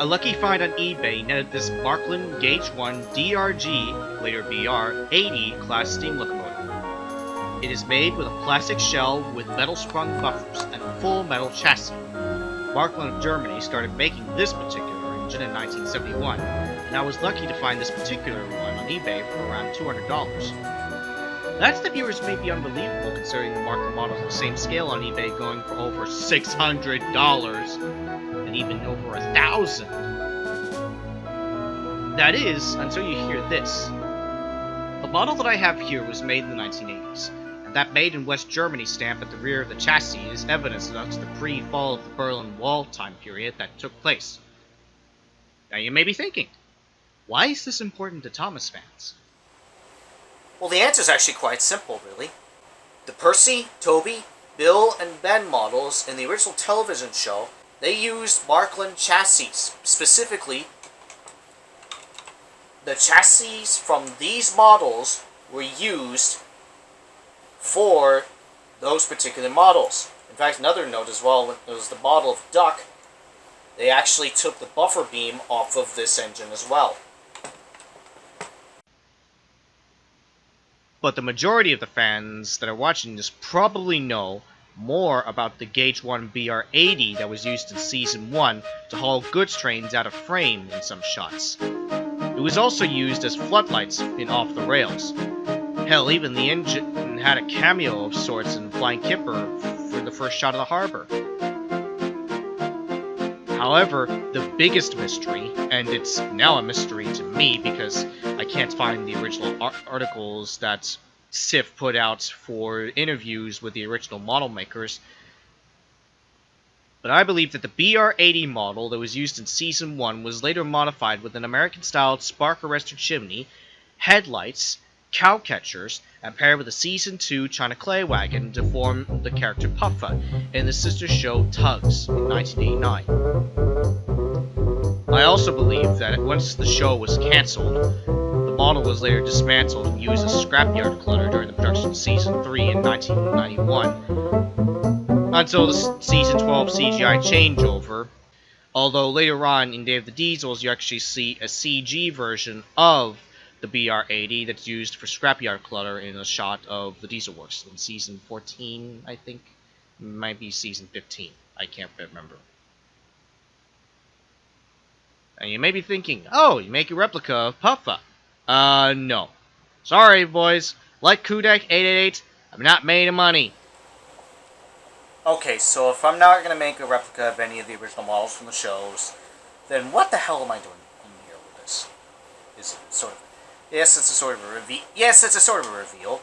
A lucky find on eBay netted this Marklin Gauge 1 DRG, later BR-80 class steam locomotive. It is made with a plastic shell with metal sprung buffers and a full metal chassis. Marklin of Germany started making this particular engine in 1971, and I was lucky to find this particular one on eBay for around $200. That, to viewers, may be unbelievable considering the Marklin models of the same scale on eBay going for over $600 and even over $1,000. That is, until you hear this. The model that I have here was made in the 1980s, and that made in West Germany stamp at the rear of the chassis is evidence of the pre-fall of the Berlin Wall time period that took place. Now you may be thinking, why is this important to Thomas fans? Well, the answer is actually quite simple, really. The Percy, Toby, Bill, and Ben models in the original television show, they used Marklin chassis. Specifically, the chassis from these models were used for those particular models. In fact, another note as well, was the model of Duck. They actually took the buffer beam off of this engine as well. But the majority of the fans that are watching this probably know more about the Gauge 1 BR-80 that was used in Season 1 to haul goods trains out of frame in some shots. It was also used as floodlights in Off the Rails. Hell, even the engine had a cameo of sorts in Flying Kipper for the first shot of the harbor. However, the biggest mystery, and it's now a mystery to me because I can't find the original articles that SIF put out for interviews with the original model makers, but I believe that the BR-80 model that was used in Season 1 was later modified with an American-styled spark-arrested chimney, headlights, cow catchers, and paired with a Season 2 China clay wagon to form the character Puffa in the sister show Tugs in 1989. I also believe that once the show was cancelled, the model was later dismantled and used as scrapyard clutter during the production of Season 3 in 1991, until the Season 12 CGI changeover, although later on in Day of the Diesels you actually see a CG version of the BR-80 that's used for scrapyard clutter in a shot of the Diesel Works in Season 14, I think. Might be Season 15. I can't remember. And you may be thinking, oh, you make a replica of Puffa. No. Sorry, boys. Like Kudek 888, I'm not made of money. Okay, so if I'm not going to make a replica of any of the original models from the shows, then what the hell am I doing in here with this? Is it sort of... Yes, it's a sort of a reveal. Yes, it's a sort of a reveal.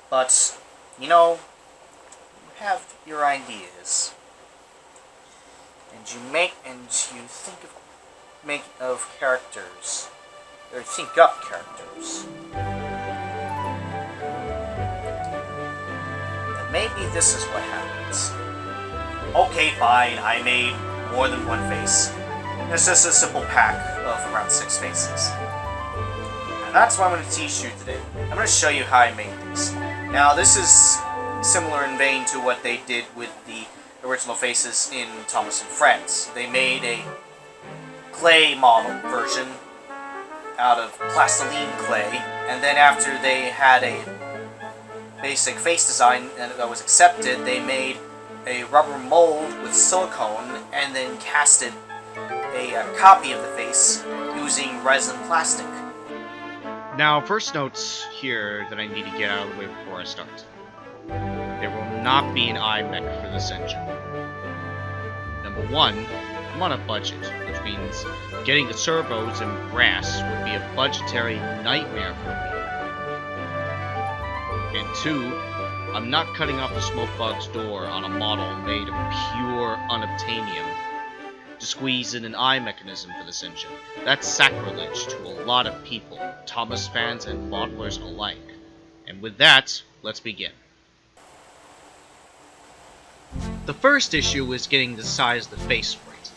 But, you know, you have your ideas. And you think of characters. Or think up characters. And maybe this is what happens. Okay, fine, I made more than one face. It's just a simple pack of around 6 faces. And that's what I'm going to teach you today. I'm going to show you how I made these. Now, this is similar in vein to what they did with the original faces in Thomas and Friends. They made a clay model version out of plastiline clay, and then after they had a basic face design and that was accepted, they made a rubber mold with silicone and then casted a copy of the face using resin plastic. Now, first notes here that I need to get out of the way before I start. There will not be an iMech for this engine. Number one, I'm on a budget, which means getting the servos and brass would be a budgetary nightmare for me. And two, I'm not cutting off the smoke fog's door on a model made of pure unobtainium to squeeze in an eye mechanism for this engine. That's sacrilege to a lot of people, Thomas fans and modelers alike. And with that, let's begin. The first issue was getting the size of the face right.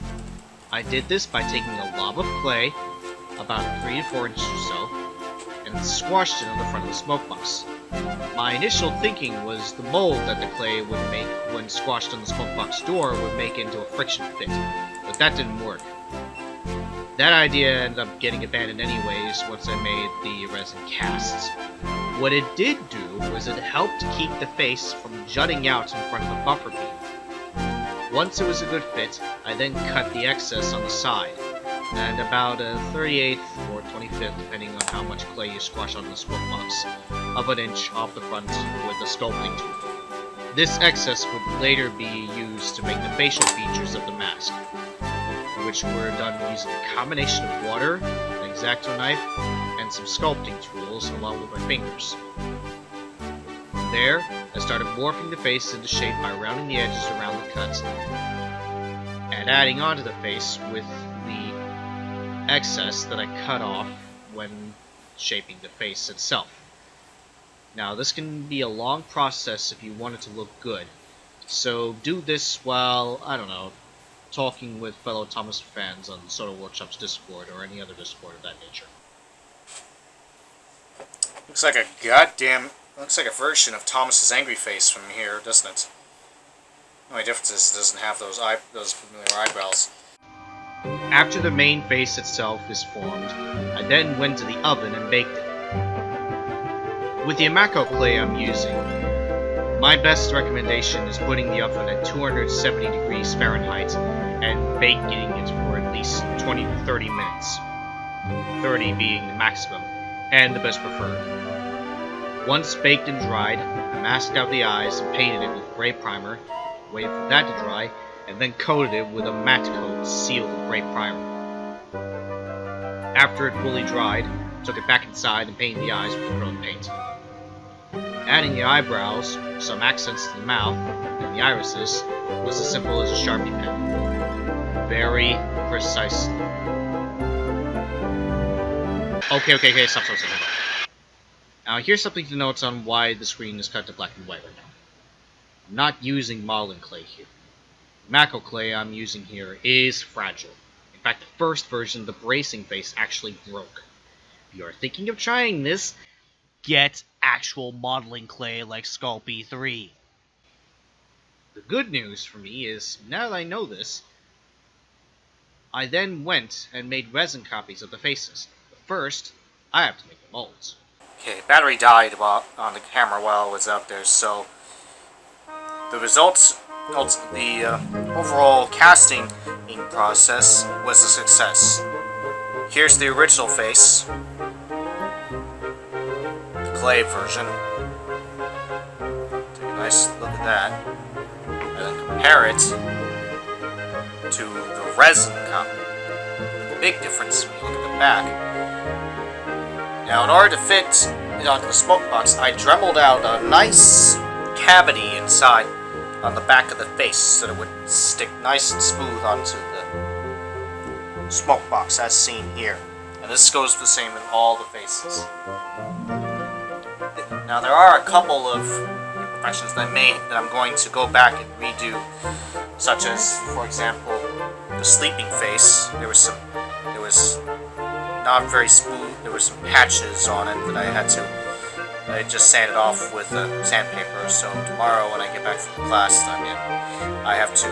I did this by taking a blob of clay, about 3 to 4 inches or so, and squashed it on the front of the smoke box. My initial thinking was the mold that the clay would make when squashed on the smokebox door would make into a friction fit, but that didn't work. That idea ended up getting abandoned anyways once I made the resin casts. What it did do was it helped keep the face from jutting out in front of the buffer beam. Once it was a good fit, I then cut the excess on the side, and about a 38th or 25th, depending on how much clay you squash on the smokebox, of an inch off the front with the sculpting tool. This excess would later be used to make the facial features of the mask, which were done using a combination of water, an X-Acto knife, and some sculpting tools along with my fingers. From there, I started morphing the face into shape by rounding the edges around the cuts and adding onto the face with the excess that I cut off when shaping the face itself. Now, this can be a long process if you want it to look good, so do this while, I don't know, talking with fellow Thomas fans on Soda Workshop's Discord or any other Discord of that nature. Looks like a version of Thomas's angry face from here, doesn't it? The only difference is it doesn't have those familiar eyebrows. After the main face itself is formed, I then went to the oven and baked it. With the Amako clay I'm using, my best recommendation is putting the oven at 270 degrees Fahrenheit and baking it for at least 20 to 30 minutes. 30 being the maximum, and the best preferred. Once baked and dried, I masked out the eyes and painted it with gray primer, waited for that to dry, and then coated it with a matte coat sealed with gray primer. After it fully dried, took it back inside and painted the eyes with acrylic paint. Adding the eyebrows, some accents to the mouth, and the irises was as simple as a Sharpie pen. Very precise. Okay, stop. Now here's something to note on why the screen is cut to black and white right now. I'm not using Marklin clay here. The Mako clay I'm using here is fragile. In fact, the first version, the bracing face, actually broke. If you are thinking of trying this, get actual modeling clay like Sculpting 3. The good news for me is, now that I know this, I then went and made resin copies of the faces. But first, I have to make the molds. Okay, battery died on the camera while I was out there, so the results, the overall casting process was a success. Here's the original face, the clay version. Take a nice look at that, and then compare it to the resin copy. The big difference when you look at the back. Now, in order to fit it onto the smoke box, I dremeled out a nice cavity inside on the back of the face so that it would stick nice and smooth onto the smoke box, as seen here. And this goes the same in all the faces. Now, there are a couple of imperfections that I'm going to go back and redo, such as, for example, the sleeping face. There was not very smooth. There were some patches on it that I just sanded off with sandpaper. So tomorrow when I get back from class, I have to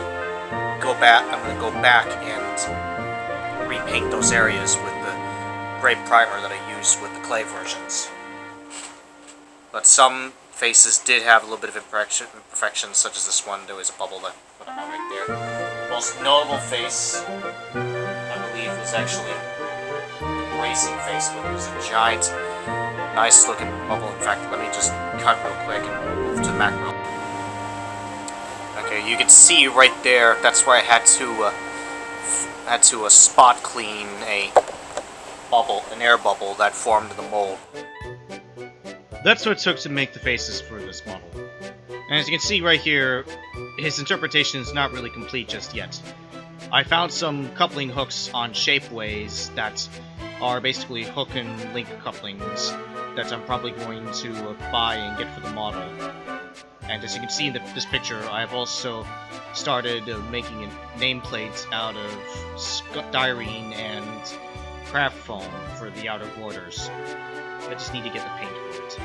go back. I'm going to go back and repaint those areas with the gray primer that I used with the clay versions. But some faces did have a little bit of imperfections, such as this one. There was a bubble that put out right there. The most notable face, I believe, was actually racing face, but it was a giant, nice looking bubble. In fact, let me just cut real quick and move to the macro. Okay, you can see right there. That's why I had to spot clean a bubble, an air bubble that formed the mold. That's what it took to make the faces for this model. And as you can see right here, his interpretation is not really complete just yet. I found some coupling hooks on Shapeways that are basically hook and link couplings that I'm probably going to buy and get for the model. And as you can see in this picture, I've also started making nameplates out of styrene and craft foam for the outer borders. I just need to get the paint for it.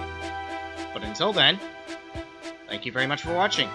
But until then, thank you very much for watching.